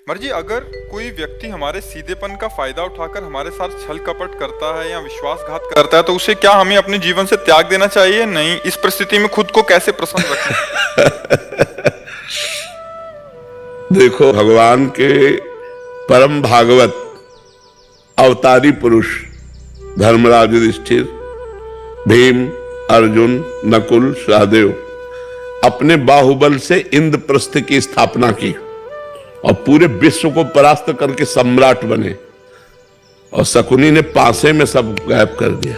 मर्जी, अगर कोई व्यक्ति हमारे सीधेपन का फायदा उठाकर हमारे साथ छल कपट करता है या विश्वासघात करता है तो उसे क्या हमें अपने जीवन से त्याग देना चाहिए? नहीं। इस परिस्थिति में खुद को कैसे प्रसन्न रखें? देखो, भगवान के परम भागवत अवतारी पुरुष धर्मराज युधिष्ठिर, भीम, अर्जुन, नकुल, सहदेव अपने बाहुबल से इंद्रप्रस्थ की स्थापना की और पूरे विश्व को परास्त करके सम्राट बने, और शकुनी ने पासे में सब गायब कर दिया।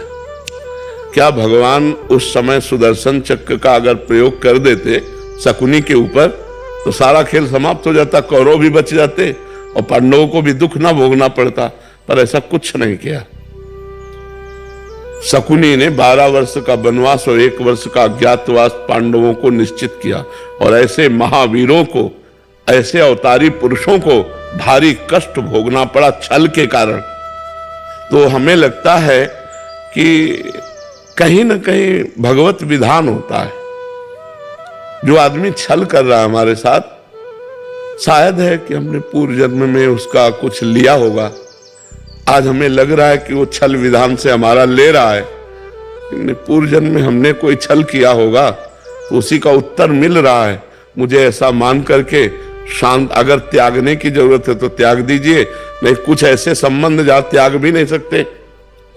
क्या भगवान उस समय सुदर्शन चक्र का अगर प्रयोग कर देते शकुनी के ऊपर तो सारा खेल समाप्त हो जाता, कौरव भी बच जाते और पांडवों को भी दुख ना भोगना पड़ता, पर ऐसा कुछ नहीं किया। शकुनी ने 12 वर्ष का वनवास और 1 वर्ष का अज्ञातवास पांडवों को निश्चित किया, और ऐसे महावीरों को, ऐसे अवतारी पुरुषों को भारी कष्ट भोगना पड़ा छल के कारण। तो हमें लगता है कि कहीं ना कहीं भगवत विधान होता है। जो आदमी छल कर रहा है हमारे साथ, शायद है कि हमने पूर्व जन्म में उसका कुछ लिया होगा। आज हमें लग रहा है कि वो छल विधान से हमारा ले रहा है, लेकिन पूर्व जन्म में हमने कोई छल किया होगा तो उसी का उत्तर मिल रहा है। मुझे ऐसा मान करके शांत, अगर त्यागने की जरूरत है तो त्याग दीजिए, नहीं कुछ ऐसे संबंध जहां त्याग भी नहीं सकते।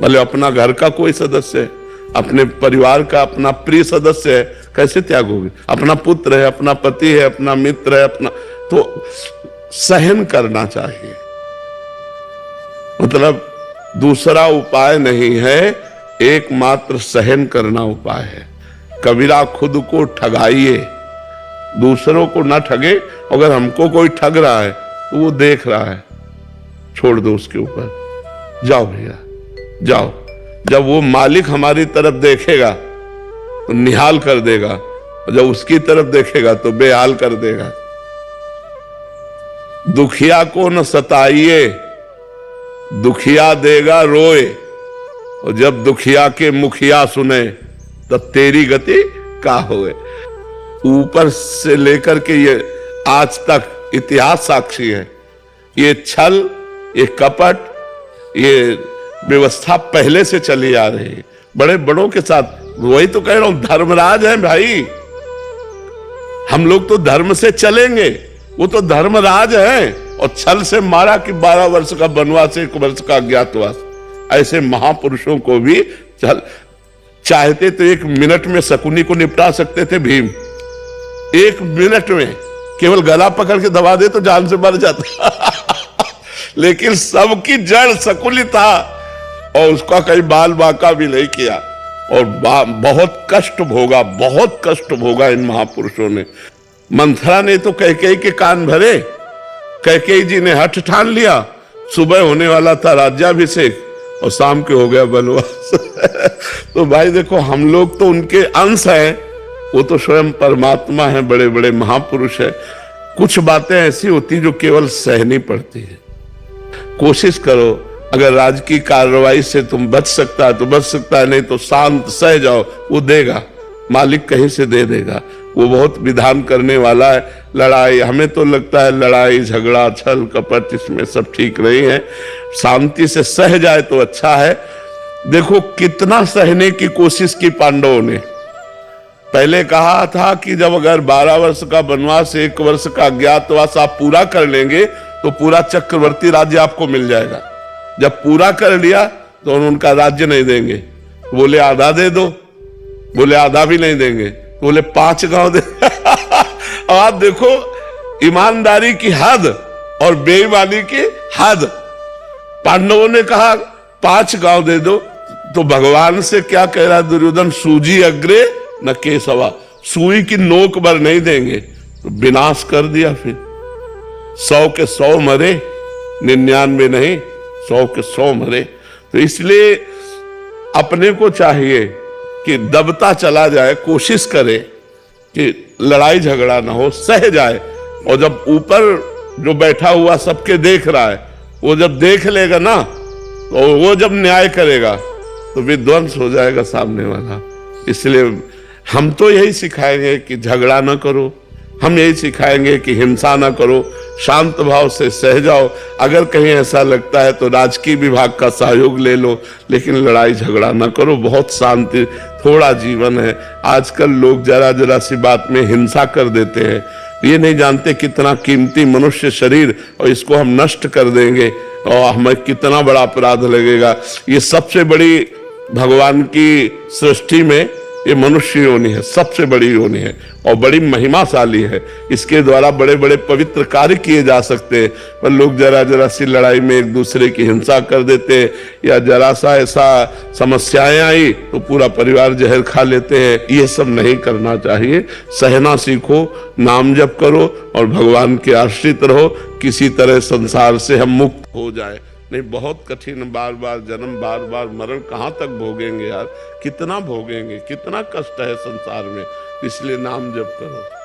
भले अपना घर का कोई सदस्य है, अपने परिवार का अपना प्रिय सदस्य है, कैसे त्यागोगे? अपना पुत्र है, अपना पति है, अपना मित्र है, अपना, तो सहन करना चाहिए। मतलब दूसरा उपाय नहीं है, एकमात्र सहन करना उपाय है। कबीरा खुद को ठगाइए, दूसरों को ना ठगे। अगर हमको कोई ठग रहा है तो वो देख रहा है, छोड़ दो उसके ऊपर, जाओ भैया जाओ। जब वो मालिक हमारी तरफ देखेगा तो निहाल कर देगा, और जब उसकी तरफ देखेगा तो बेहाल कर देगा। दुखिया को न सताइए, दुखिया देगा रोए, और जब दुखिया के मुखिया सुने तब तेरी गति का होए। ऊपर से लेकर के ये आज तक इतिहास साक्षी है। ये छल, ये कपट, ये व्यवस्था पहले से चली आ रही है बड़े बड़ों के साथ। वही तो कह रहा हूं, धर्मराज है भाई। हम लोग तो धर्म से चलेंगे, वो तो धर्मराज है। और छल से मारा कि 12 वर्ष का वनवास, 1 वर्ष का अज्ञातवास। ऐसे महापुरुषों को भी छल, चाहते तो 1 मिनट में शकुनी को निपटा सकते थे भीम। 1 मिनट में केवल गला पकड़ के दबा दे तो जान से मर जाता। लेकिन सबकी जड़ शकुनी था, और उसका कहीं बाल बांका भी नहीं किया, और बहुत कष्ट भोगा, बहुत कष्ट भोगा इन महापुरुषों ने। मंथरा ने तो कैकेयी के कान भरे। कैकेयी जी ने हठ ठान लिया, सुबह होने वाला था राज्याभिषेक और शाम के हो गया वनवास। तो भाई देखो, हम लोग तो उनके अंश हैं, वो तो स्वयं परमात्मा है, बड़े बड़े महापुरुष है। कुछ बातें ऐसी होती जो केवल सहनी पड़ती है। कोशिश करो, अगर राजकीय कार्रवाई से तुम बच सकता है तो बच सकता है, नहीं तो शांत सह जाओ, वो देगा, मालिक कहीं से दे देगा। वो बहुत विधान करने वाला है। लड़ाई, हमें तो लगता है लड़ाई झगड़ा छल कपट इसमें सब ठीक नहीं है। शांति से सह जाए तो अच्छा है। देखो कितना सहने की कोशिश की पांडवों ने। पहले कहा था कि जब अगर 12 वर्ष का वनवास, 1 वर्ष का अज्ञातवास आप पूरा कर लेंगे तो पूरा चक्रवर्ती राज्य आपको मिल जाएगा। जब पूरा कर लिया तो उनका राज्य नहीं देंगे, बोले आधा दे दो, बोले आधा भी नहीं देंगे, बोले 5 गांव दे। अब आप देखो ईमानदारी की हद और बेईमानी की हद। पांडवों ने कहा 5 गांव दे दो, तो भगवान से क्या कह रहा दुर्योधन? सूजी अग्रे न केसवा, सुई की नोक भर नहीं देंगे। तो विनाश कर दिया। फिर 100 के 100 मरे, 99 नहीं, 100 के 100 मरे। तो इसलिए अपने को चाहिए कि दबता चला जाए, कोशिश करे कि लड़ाई झगड़ा ना हो, सह जाए। और जब ऊपर जो बैठा हुआ सबके देख रहा है, वो जब देख लेगा ना, तो वो जब न्याय करेगा तो विध्वंस हो जाएगा सामने वाला। इसलिए हम तो यही सिखाएंगे कि झगड़ा ना करो, हम यही सिखाएंगे कि हिंसा ना करो, शांत भाव से सह जाओ। अगर कहीं ऐसा लगता है तो राजकीय विभाग का सहयोग ले लो, लेकिन लड़ाई झगड़ा ना करो। बहुत शांति थोड़ा जीवन है। आजकल लोग जरा जरा सी बात में हिंसा कर देते हैं। ये नहीं जानते कितना कीमती मनुष्य शरीर, और इसको हम नष्ट कर देंगे और हमें कितना बड़ा अपराध लगेगा। ये सबसे बड़ी भगवान की सृष्टि में ये मनुष्य योनि है, सबसे बड़ी योनि है और बड़ी महिमाशाली है। इसके द्वारा बड़े बड़े पवित्र कार्य किए जा सकते हैं, पर लोग जरा जरा सी लड़ाई में एक दूसरे की हिंसा कर देते हैं, या जरा सा ऐसा समस्याएं आई तो पूरा परिवार जहर खा लेते हैं। ये सब नहीं करना चाहिए। सहना सीखो, नाम जप करो और भगवान के आश्रित रहो। किसी तरह संसार से हम मुक्त हो जाए। नहीं, बहुत कठिन, बार बार जन्म, बार बार मरण कहाँ तक भोगेंगे यार? कितना भोगेंगे? कितना कष्ट है संसार में। इसलिए नाम जप करो।